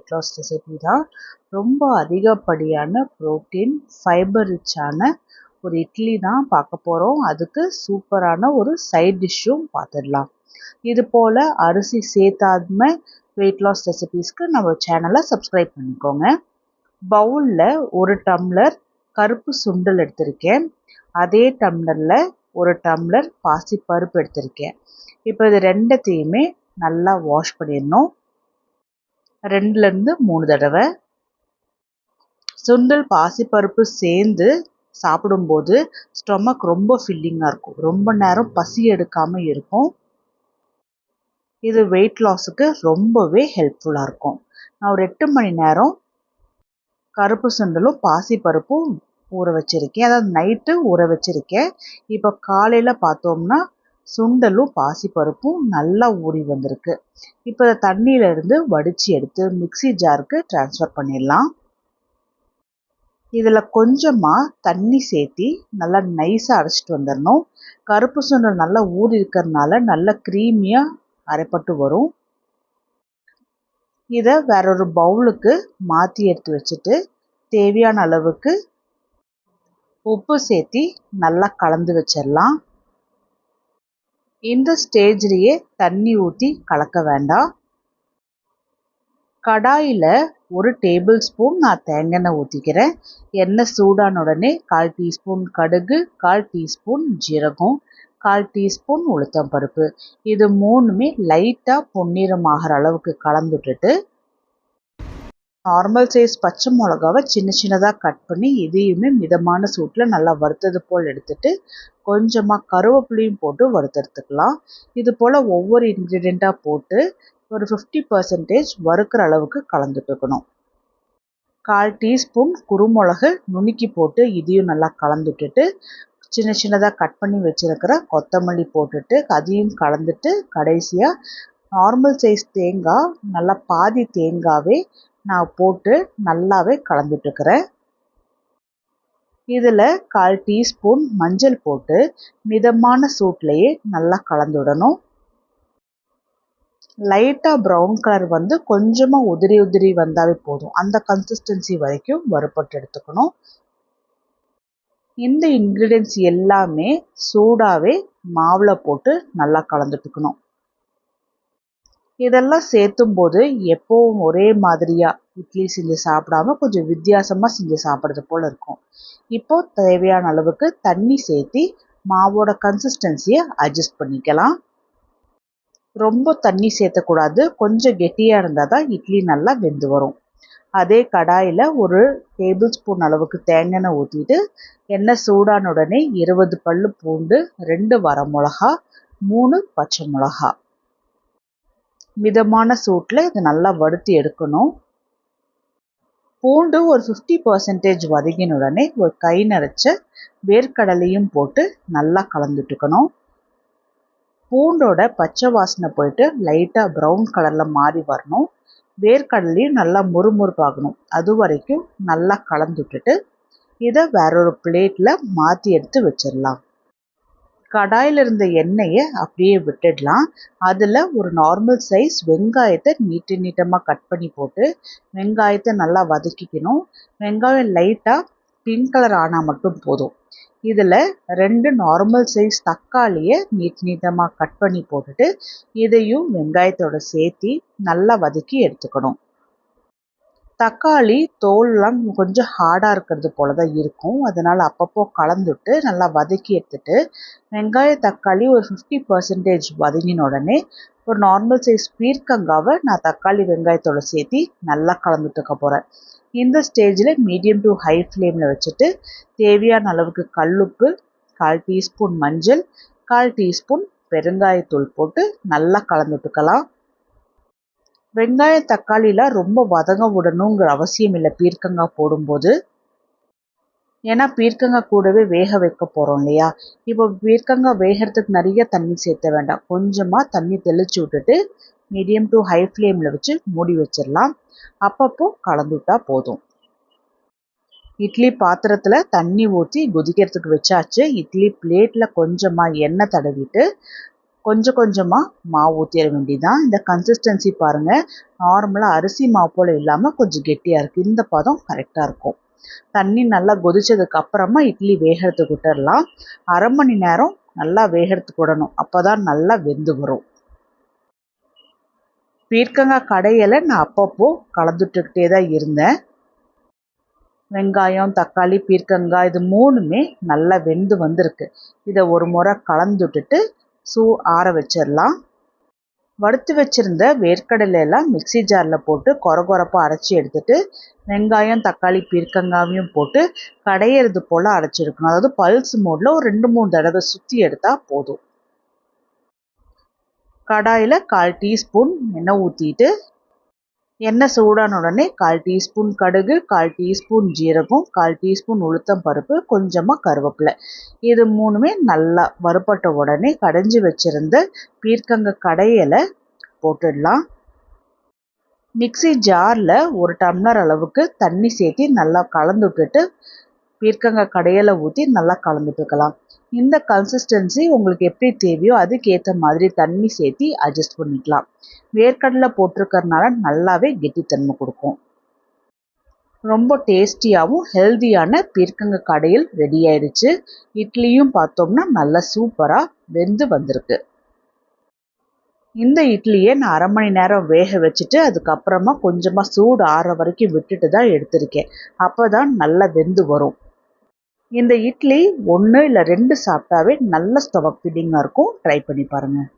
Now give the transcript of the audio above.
Weight loss recipe தான். ரொம்ப அதிகப்படியான புரோட்டீன், ஃபைபர் ரிச்சான ஒரு இட்லி தான் பார்க்க போகிறோம். அதுக்கு சூப்பரான ஒரு சைட் டிஷ்ஷும் பார்த்துடலாம். இது போல் அரிசி சேர்த்தாம வெயிட் லாஸ் ரெசிபீஸ்க்கு நம்ம சேனலை சப்ஸ்கிரைப் பண்ணிக்கோங்க. பவுலில் 1 டம்ளர் கருப்பு சுண்டல் எடுத்திருக்கேன். அதே டம்ளரில் 1 டம்ளர் பாசிப்பருப்பு எடுத்திருக்கேன். இப்போ இது ரெண்டத்தையுமே நல்லா வாஷ் பண்ணிடணும். 2லேருந்து 3 தடவை. சுண்டல் பாசிப்பருப்பு சேர்ந்து சாப்பிடும்போது ஸ்டொமக் ரொம்ப ஃபில்லிங்காக இருக்கும். ரொம்ப நேரம் பசி எடுக்காமல் இருக்கும். இது வெயிட் லாஸுக்கு ரொம்பவே ஹெல்ப்ஃபுல்லாக இருக்கும். நான் ஒரு 8 மணி நேரம் கருப்பு சுண்டலும் பாசிப்பருப்பும் ஊற வச்சுருக்கேன். அதாவது நைட்டு ஊற வச்சுருக்கேன். இப்போ காலையில் பார்த்தோம்னா சுண்டலும் பாசிப்பருப்பும் நல்லா ஊறி வந்திருக்கு. இப்போ இதை தண்ணியிலேருந்து வடித்து எடுத்து மிக்ஸி ஜாருக்கு ட்ரான்ஸ்ஃபர் பண்ணிடலாம். இதில் கொஞ்சமாக தண்ணி சேர்த்தி நல்லா நைஸாக அரைச்சிட்டு வந்துடணும். கருப்பு சுண்டல் நல்லா ஊறி இருக்கிறதுனால நல்லா க்ரீமியாக அரைப்பட்டு வரும். இதை வேறொரு பவுலுக்கு மாற்றி எடுத்து வச்சுட்டு தேவையான அளவுக்கு உப்பு சேர்த்தி நல்லா கலந்து வச்சிடலாம். இந்த ஸ்டேஜ்லேயே தண்ணி ஊற்றி கலக்க வேண்டாம். கடாயில் 1 டேபிள் ஸ்பூன் நான் தேங்காய் எண்ணெய் ஊற்றிக்கிறேன். எண்ணெய் சூடான உடனே 1/4 டீஸ்பூன் கடுகு, 1/4 டீஸ்பூன் ஜீரகம், 1/4 டீஸ்பூன் உளுத்தம்பருப்பு, இது 3மே லைட்டாக பொன்னிறமாகிற அளவுக்கு கலந்து விட்டுட்டு நார்மல் சைஸ் பச்சை மிளகாவை சின்ன சின்னதாக கட் பண்ணி இதையுமே மிதமான சூட்டில் நல்லா வறுத்தது போல் எடுத்துட்டு கொஞ்சமாக கருவேப்பிலையும் போட்டு வறுத்தெடுத்துக்கலாம். இது போல் ஒவ்வொரு இன்க்ரீடியண்ட்டாக போட்டு ஒரு 50% வறுக்கிற அளவுக்கு கலந்துட்டுக்கணும். 1/4 டீஸ்பூன் குருமிளகு நுணுக்கி போட்டு இதையும் நல்லா கலந்துட்டுட்டு சின்ன சின்னதாக கட் பண்ணி வச்சுருக்கிற கொத்தமல்லி போட்டுட்டு அதையும் கலந்துட்டு கடைசியாக நார்மல் சைஸ் தேங்காய் நல்லா பாதி தேங்காவே நான் போட்டு நல்லாவே கலந்துட்டுருக்கிறேன். இதில் 1/4 டீஸ்பூன் மஞ்சள் போட்டு மிதமான சூட்லேயே நல்லா கலந்துடணும். லைட்டாக ப்ரௌன் கலர் வந்து கொஞ்சமாக உதிரி வந்தாவே போதும். அந்த கன்சிஸ்டன்சி வரைக்கும் வறுப்பட்டு எடுத்துக்கணும். இந்த இன்க்ரீடியன்ஸ் எல்லாமே சூடாகவே மாவில் போட்டு நல்லா கலந்துட்டுக்கணும். இதெல்லாம் சேர்த்தும் போது எப்போவும் ஒரே மாதிரியாக இட்லி செஞ்சு சாப்பிடாம கொஞ்சம் வித்தியாசமாக செஞ்சு சாப்பிட்றது போல் இருக்கும். இப்போது தேவையான அளவுக்கு தண்ணி சேர்த்தி மாவோட கன்சிஸ்டன்சியை அட்ஜஸ்ட் பண்ணிக்கலாம். ரொம்ப தண்ணி சேர்த்தக்கூடாது. கொஞ்சம் கெட்டியாக இருந்தால் தான் இட்லி நல்லா வெந்து வரும். அதே கடாயில் 1 டேபிள் ஸ்பூன் அளவுக்கு தேங்காய் எண்ணெய் ஊற்றிட்டு எண்ணெய் சூடான உடனே 20 பல் பூண்டு, 2 வரமிளகா, 3 பச்சை மிளகா மிதமான சூட்டில் இதை நல்லா வறுத்து எடுக்கணும். பூண்டு ஒரு 50% வதங்கின உடனே ஒரு கை நிறைச்ச வேர்க்கடலையும் போட்டு நல்லா கலந்துட்டுக்கணும். பூண்டோட பச்சை வாசனை போயிட்டு லைட்டாக ப்ரௌன் கலரில் மாறி வரணும். வேர்க்கடலையும் நல்லா முறுமுறுப்பாகணும். அது வரைக்கும் நல்லா கலந்துட்டுட்டு இதை வேறொரு பிளேட்டில் மாற்றி எடுத்து வச்சிடலாம். கடாயில் இருந்த எண்ணெயை அப்படியே விட்டுடலாம். அதில் ஒரு நார்மல் சைஸ் வெங்காயத்தை நீட்டமாக கட் பண்ணி போட்டு வெங்காயத்தை நல்லா வதக்கிக்கணும். வெங்காயம் லைட்டாக பிங்க் கலர் ஆனால் மட்டும் போதும். இதில் 2 நார்மல் சைஸ் தக்காளியை நீட்டமாக கட் பண்ணி போட்டுட்டு இதையும் வெங்காயத்தோட சேர்த்தி நல்லா வதக்கி எடுத்துக்கணும். தக்காளி தோல்லாம் கொஞ்சம் ஹார்டாக இருக்கிறது போல தான் இருக்கும். அதனால் அப்பப்போ கலந்துட்டு நல்லா வதக்கி எடுத்துட்டு வெங்காய தக்காளி ஒரு 50% வதங்கின உடனே ஒரு நார்மல் சைஸ் பீர்க்கங்காவை நான் தக்காளி வெங்காயத்தோட சேர்த்தி நல்லா கலந்துட்டுக்க போகிறேன். இந்த ஸ்டேஜில் மீடியம் டு ஹை ஃப்ளேமில் வச்சுட்டு தேவையான அளவுக்கு கல்லுப்பு, 1/4 டீஸ்பூன் மஞ்சள், 1/4 டீஸ்பூன் பெருங்காயத்தூள் போட்டு நல்லா கலந்துட்டுக்கலாம். வெங்காய தக்காளிலாம் ரொம்ப வதங்க விடணுங்கிற அவசியம் இல்லை பீர்க்கங்காய் போடும்போது. ஏன்னா பீர்க்கங்காய் கூடவே வேக வைக்க போகிறோம் இல்லையா. இப்போ பீர்க்கங்காய் வேகிறதுக்கு நிறைய தண்ணி சேர்த்த வேண்டாம். கொஞ்சமாக தண்ணி தெளித்து விட்டுட்டு மீடியம் டு ஹை ஃப்ளேமில் வச்சு மூடி வச்சிடலாம். அப்பப்போ கலந்து விட்டால் போதும். இட்லி பாத்திரத்தில் தண்ணி ஊற்றி கொதிக்கிறதுக்கு வச்சாச்சு. இட்லி பிளேட்டில் கொஞ்சமாக எண்ணெய் தடவிட்டு கொஞ்சம் கொஞ்சமாக மாவு ஊற்றிட வேண்டியதான். இந்த கன்சிஸ்டன்சி பாருங்கள், நார்மலாக அரிசி மாவு போல் இல்லாமல் கொஞ்சம் கெட்டியாக இருக்குது. இந்த பதம் கரெக்டாக இருக்கும். தண்ணி நல்லா கொதிச்சதுக்கு அப்புறமா இட்லி வேகிறதுக்கு விட்டுடலாம். 1/2 மணி நேரம் நல்லா வேகிறதுக்கு விடணும். அப்போ தான் நல்லா வெந்து வரும். பீர்க்கங்காய் கடையில் நான் அப்பப்போ கலந்துட்டுக்கிட்டே தான் இருந்தேன். வெங்காயம், தக்காளி, பீர்க்கங்காய் இது 3மே நல்லா வெந்து வந்திருக்கு. இதை ஒரு முறை கலந்துட்டுட்டு ஆற வச்சிடலாம். வறுத்து வச்சுருந்த வேர்க்கடலையெல்லாம் மிக்ஸி ஜாரில் போட்டு கொரகொரப்பாக அரைச்சி எடுத்துட்டு வெங்காயம், தக்காளி, பீர்க்கங்காயும் போட்டு கடையிறது போல் அரைச்சி எடுக்கணும். அதாவது பல்ஸ் மோடில் ஒரு 2-3 தடவை சுற்றி எடுத்தால் போதும். கடாயில் 1/4 டீஸ்பூன் எண்ணெய் ஊற்றிட்டு எண்ணெய் சூடான உடனே 1/4 டீஸ்பூன் கடுகு, 1/4 டீஸ்பூன் ஜீரகம், 1/4 டீஸ்பூன் உளுத்தம் பருப்பு, கொஞ்சமாக கருவேப்பிலை, இது 3மே நல்லா வறுபட்ட உடனே கடைஞ்சி வச்சுருந்த பீர்க்கங்காய் கடையில் போட்டுடலாம். மிக்ஸி ஜாரில் 1 டம்ளர் அளவுக்கு தண்ணி சேர்த்து நல்லா கலந்து விட்டுட்டு பீர்க்கங்காய் கடையில் ஊற்றி நல்லா கலந்துட்டுக்கலாம். இந்த கன்சிஸ்டன்சி உங்களுக்கு எப்படி தேவையோ அதுக்கேற்ற மாதிரி தண்ணி சேர்த்து அட்ஜஸ்ட் பண்ணிக்கலாம். வேர்க்கடலை போட்டிருக்கறனால நல்லாவே கெட்டித்தன்மை கொடுக்கும். ரொம்ப டேஸ்டியாகவும் ஹெல்த்தியான பீர்க்கங்காய் கடையில் ரெடி ஆயிடுச்சு. இட்லியும் பார்த்தோம்னா நல்லா சூப்பராக வெந்து வந்திருக்கு. இந்த இட்லியை நான் 1/2 மணி நேரம் வேக வச்சுட்டு அதுக்கப்புறமா கொஞ்சமாக சூடு ஆற வரைக்கும் விட்டுட்டு தான் எடுத்திருக்கேன். அப்போ தான் நல்லா வெந்து வரும். இந்த இட்லி 1 இல்லை 2 சாப்பிட்டாவே நல்ல ஸ்டொமக் ஃபீலிங்காக இருக்கும். ட்ரை பண்ணி பாருங்கள்.